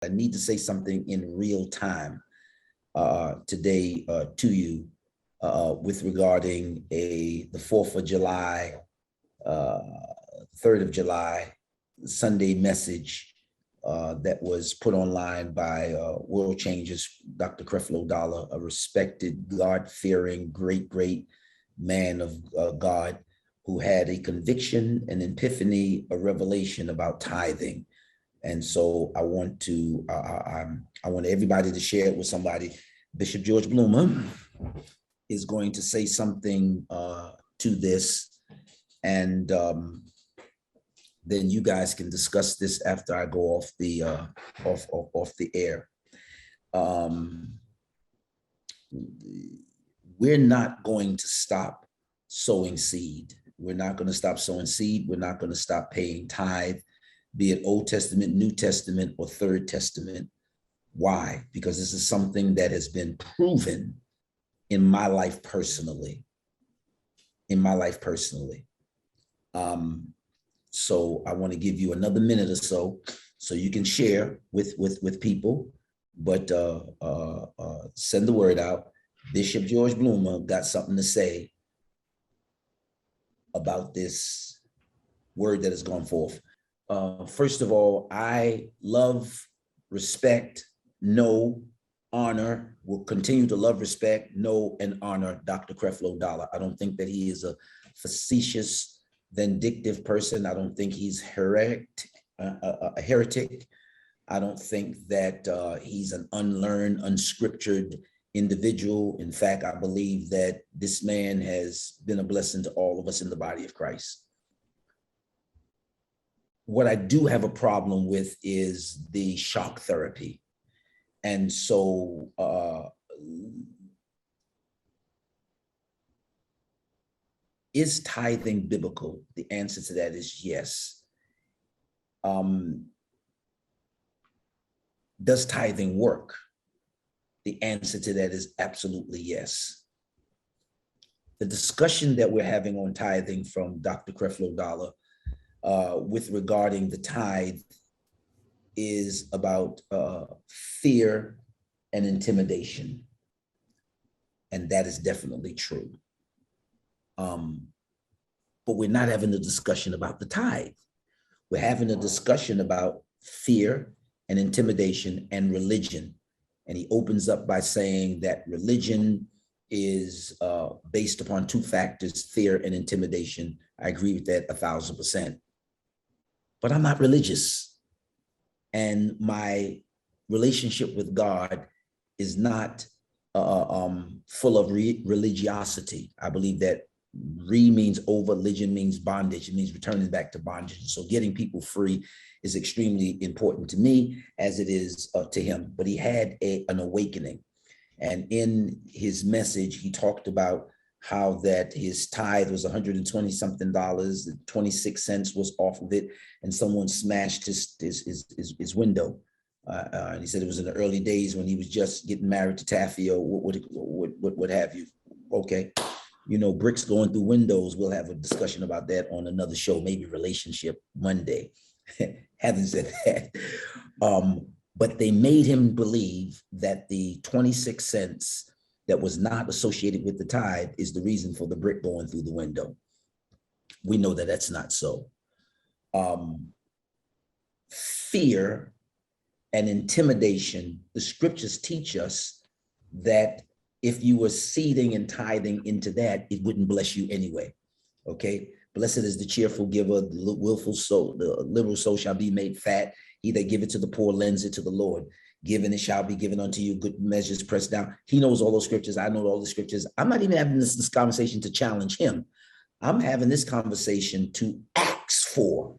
I need to say something in real time today to you with regarding the 4th of July, 3rd of July Sunday message that was put online by World Changers, Dr. Creflo, a respected, God-fearing, great man of God who had a conviction, an epiphany, a revelation about tithing. And so I want everybody to share it with somebody. Bishop George Bloomer is going to say something to this, and then you guys can discuss this after I go off the air. We're not going to stop sowing seed. We're not going to stop sowing seed. We're not going to stop paying tithe, be it Old Testament, New Testament, or Third Testament. Why? Because this is something that has been proven in my life personally. So I want to give you another minute or so you can share with people, but send the word out. Bishop George Bloomer got something to say about this word that has gone forth. First of all, I love, respect, know, honor, will continue to love, respect, know, and honor Dr. Creflo Dollar. I don't think that he is a facetious, vindictive person. I don't think he's a heretic. I don't think that he's an unlearned, unscriptured individual. In fact, I believe that this man has been a blessing to all of us in the body of Christ. What I do have a problem with is the shock therapy. And so is tithing biblical? The answer to that is yes. Does tithing work? The answer to that is absolutely yes. The discussion that we're having on tithing from Dr. Creflo Dollar with regarding the tithe is about fear and intimidation. And that is definitely true. But we're not having a discussion about the tithe. We're having a discussion about fear and intimidation and religion. And he opens up by saying that religion is based upon two factors, fear and intimidation. I agree with that 1,000%. But I'm not religious. And my relationship with God is not full of religiosity. I believe that means over, religion means bondage. It means returning back to bondage. So getting people free is extremely important to me as it is to him. But he had an awakening. And in his message, he talked about how that his tithe was 120 something dollars, 26 cents was off of it, and someone smashed his window. And he said it was in the early days when he was just getting married to Taffy or what have you. Okay. You know, bricks going through windows. We'll have a discussion about that on another show, maybe Relationship Monday. Having said that, but they made him believe that the 26 cents that was not associated with the tithe is the reason for the brick going through the window. We know that that's not so. Fear and intimidation, the scriptures teach us that if you were seeding and tithing into that, it wouldn't bless you anyway, okay? Blessed is the cheerful giver, the willful soul, the liberal soul shall be made fat. He that giveth to the poor lends it to the Lord. Given it shall be given unto you, good measures pressed down. He knows all those scriptures. I know all the scriptures. I'm not even having this conversation to challenge him. I'm having this conversation to ask for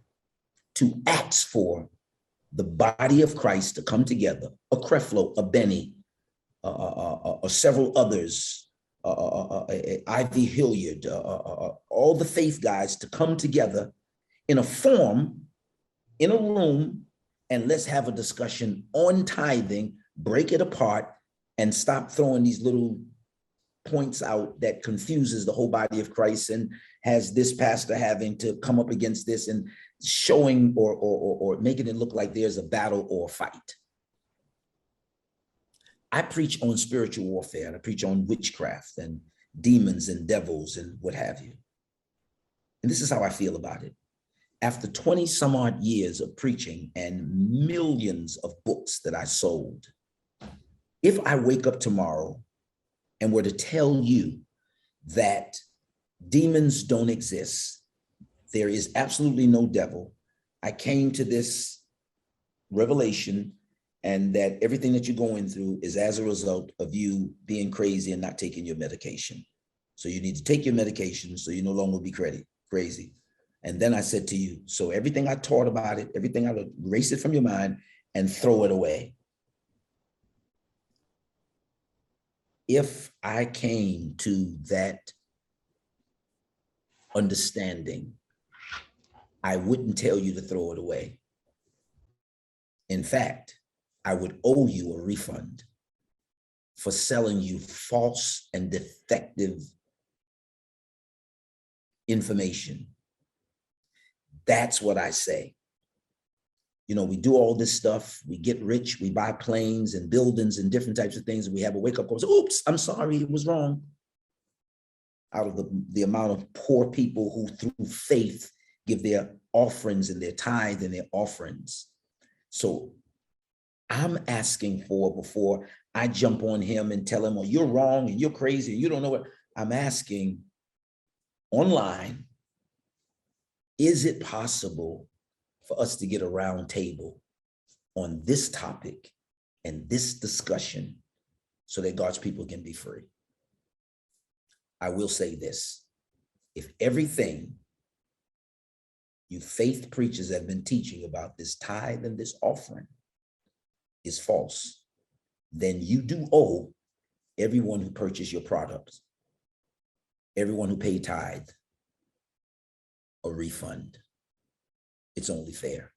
the body of Christ to come together, a Creflo, a Benny, several others, Ivy Hilliard, all the faith guys to come together in a forum, in a room, and let's have a discussion on tithing, break it apart, and stop throwing these little points out that confuses the whole body of Christ and has this pastor having to come up against this and showing or making it look like there's a battle or a fight. I preach on spiritual warfare, and I preach on witchcraft and demons and devils and what have you. And this is how I feel about it. After 20 some odd years of preaching and millions of books that I sold, if I wake up tomorrow and were to tell you that demons don't exist, there is absolutely no devil, I came to this revelation, and that everything that you're going through is as a result of you being crazy and not taking your medication. So you need to take your medication so you no longer be crazy. And then I said to you, so everything I taught about it, everything, I would erase it from your mind and throw it away. If I came to that understanding, I wouldn't tell you to throw it away. In fact, I would owe you a refund for selling you false and defective information. That's what I say. You know, we do all this stuff, we get rich, we buy planes and buildings and different types of things, and we have a wake-up call, so, oops, I'm sorry, it was wrong. Out of the amount of poor people who through faith give their offerings and their tithe and their offerings. So I'm asking for, before I jump on him and tell him, well, you're wrong and you're crazy and you don't know what, I'm asking online, is it possible for us to get a round table on this topic and this discussion so that God's people can be free? I will say this: if everything you faith preachers have been teaching about this tithe and this offering is false, then you do owe everyone who purchased your products, everyone who paid tithe, a refund. It's only fair.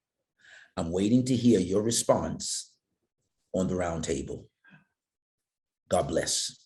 I'm waiting to hear your response on the round table. God bless.